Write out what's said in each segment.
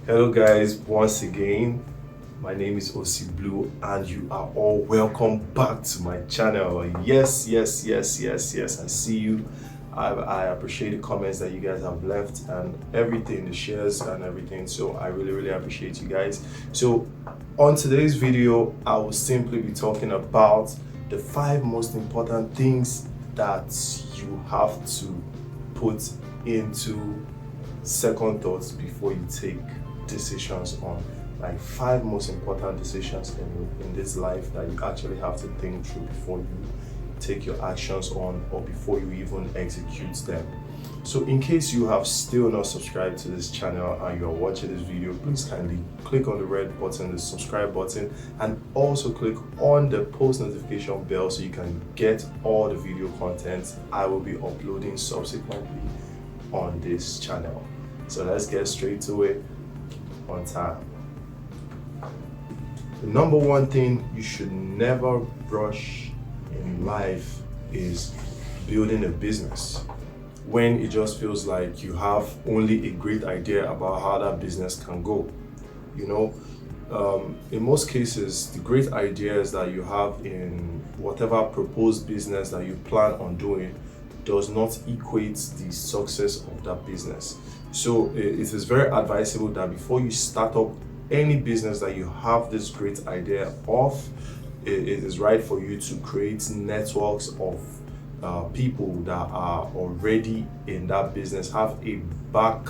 Hello guys, once again, my name is OC Blue and you are all welcome back to my channel. Yes, I see you. I appreciate the comments that you guys have left and everything, the shares and everything. So I really appreciate you guys. So on today's video, I will simply be talking about the 5 most important things that you have to put into second thoughts before you take decisions on, like 5 most important decisions in this life that you actually have to think through before you take your actions on or before you even execute them. So in case you have still not subscribed to this channel and you are watching this video, please kindly click on the red button, the subscribe button, and also click on the post notification bell so you can get all the video content I will be uploading subsequently on this channel. So let's get straight to it on time. The number one thing you should never rush in life is building a business when it just feels like you have only a great idea about how that business can go. In most cases, the great ideas that you have in whatever proposed business that you plan on doing does not equate the success of that business. So it is very advisable that before you start up any business that you have this great idea of, it is right for you to create networks of people that are already in that business. Have a back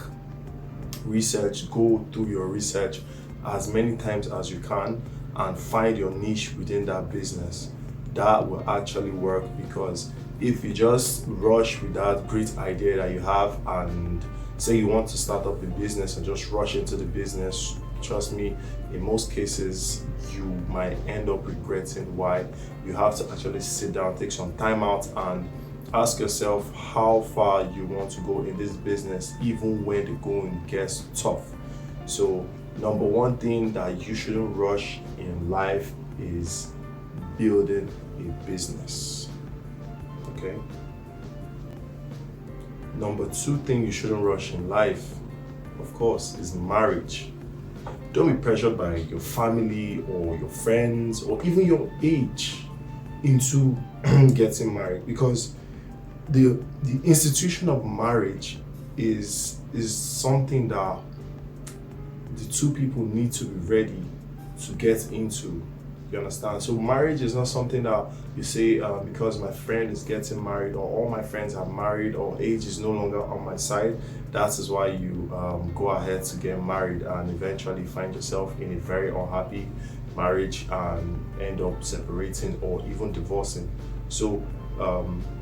research, go through your research as many times as you can and find your niche within that business. That will actually work, because if you just rush with that great idea that you have and say you want to start up a business and just rush into the business, trust me, in most cases you might end up regretting why. You have to actually sit down, take some time out and ask yourself how far you want to go in this business even when the going gets tough. So number one thing that you shouldn't rush in life is building a business. Okay. Number 2 thing you shouldn't rush in life, of course, is marriage. Don't be pressured by your family or your friends or even your age into getting married, because the institution of marriage is something that the two people need to be ready to get into. You understand? So marriage is not something that you say because my friend is getting married or all my friends are married or age is no longer on my side, that is why you go ahead to get married and eventually find yourself in a very unhappy marriage and end up separating or even divorcing. So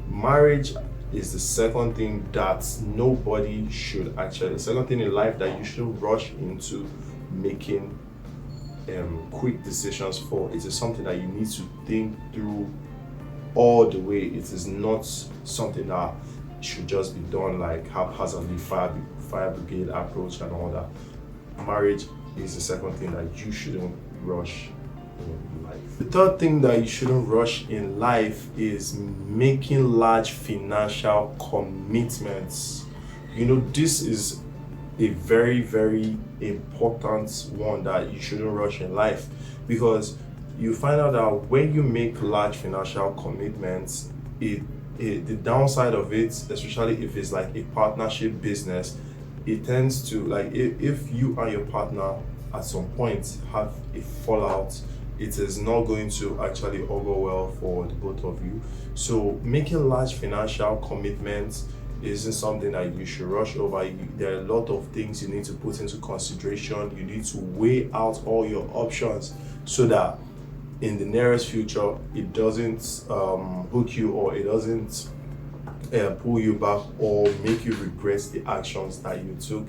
marriage is the second thing that nobody should actually, the second thing in life that you shouldn't rush into making quick decisions for. It is something that you need to think through all the way. It is not something that should just be done like haphazardly, fire brigade approach and all that. Marriage is the second thing that you shouldn't rush in life. The third thing that you shouldn't rush in life is making large financial commitments. This is a very important one that you shouldn't rush in life, because you find out that when you make large financial commitments, the downside of it, especially if it's like a partnership business, it tends to, like, if you and your partner at some point have a fallout, it is not going to actually augur well for the both of you. So making large financial commitments isn't something that you should rush over. There are a lot of things you need to put into consideration. You need to weigh out all your options so that in the nearest future it doesn't hook you, or it doesn't pull you back or make you regret the actions that you took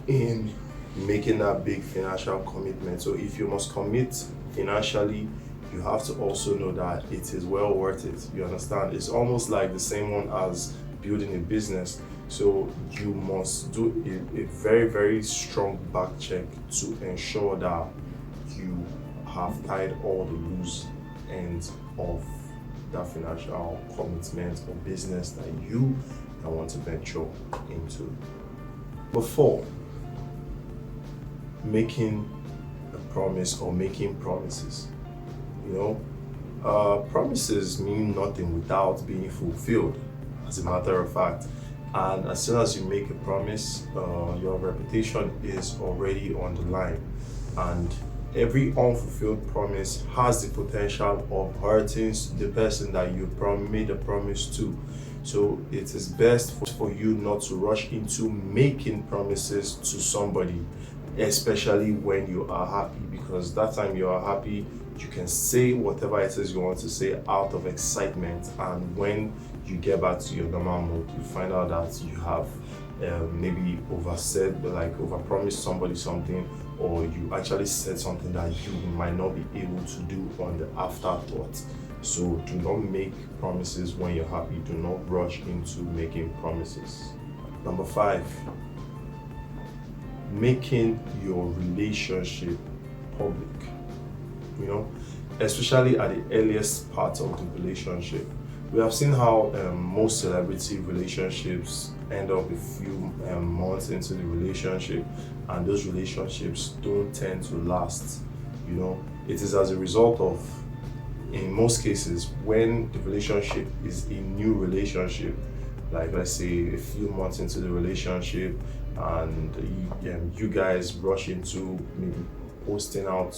in making that big financial commitment. So if you must commit financially, you have to also know that it is well worth it. You understand? It's almost like the same one as building a business. So you must do a very strong back check to ensure that you have tied all the loose ends of that financial commitment or business that you want to venture into. Number 4, making a promise or making promises. You promises mean nothing without being fulfilled, as a matter of fact. And as soon as you make a promise, your reputation is already on the line. And every unfulfilled promise has the potential of hurting the person that you made a promise to. So it is best for you not to rush into making promises to somebody, especially when you are happy, because that time you are happy, you can say whatever it is you want to say out of excitement. And when you get back to your normal mode, you find out that you have maybe oversaid, like overpromised somebody something, or you actually said something that you might not be able to do on the afterthought. So do not make promises when you're happy. Do not rush into making promises. Number 5, making your relationship public. Especially at the earliest part of the relationship. We have seen how most celebrity relationships end up a few months into the relationship, and those relationships don't tend to last. It is as a result of, in most cases, when the relationship is a new relationship, like let's say a few months into the relationship, and you guys rush into maybe posting out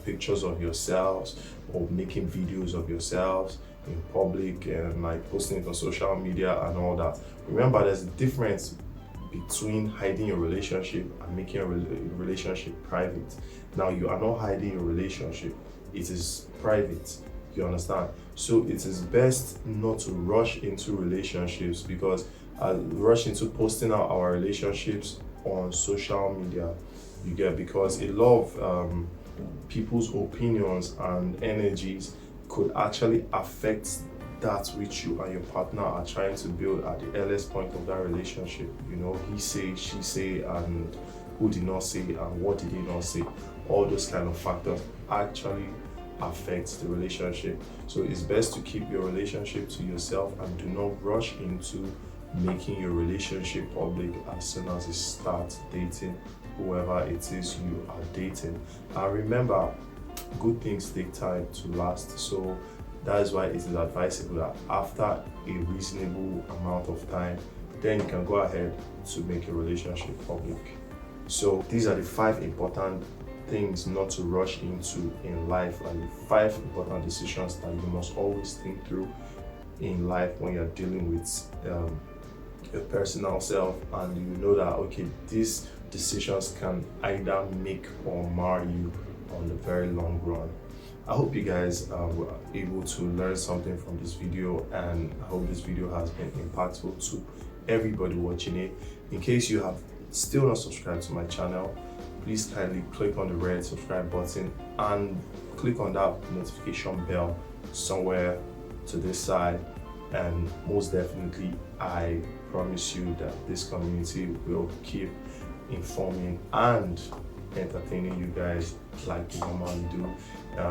pictures of yourselves or making videos of yourselves in public and like posting it on social media and all that. Remember, there's a difference between hiding your relationship and making a relationship private. Now, you are not hiding your relationship, it is private. You understand? So it is best not to rush into relationships, because rush into posting out our relationships on social media, because a lot of people's opinions and energies could actually affect that which you and your partner are trying to build at the earliest point of that relationship. He say, she say, and who did not say, and what did he not say. All those kind of factors actually affect the relationship. So it's best to keep your relationship to yourself and do not rush into making your relationship public as soon as you start dating whoever it is you are dating. And remember, good things take time to last. So that is why it is advisable that after a reasonable amount of time, then you can go ahead to make a relationship public. So these are the 5 important things not to rush into in life, and the 5 important decisions that you must always think through in life when you're dealing with your personal self, and you know that okay, these decisions can either make or mar you on the very long run. I hope you guys were able to learn something from this video, and I hope this video has been impactful to everybody watching it. In case you have still not subscribed to my channel, please kindly click on the red subscribe button and click on that notification bell somewhere to this side, and most definitely I promise you that this community will keep informing and entertaining you guys like we normally do.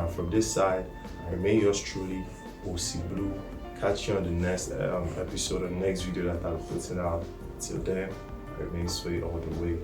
From this side, I remain yours truly, OC Blue. Catch you on the next episode, or the next video that I'll be putting out. Till then, I remain sway all the way.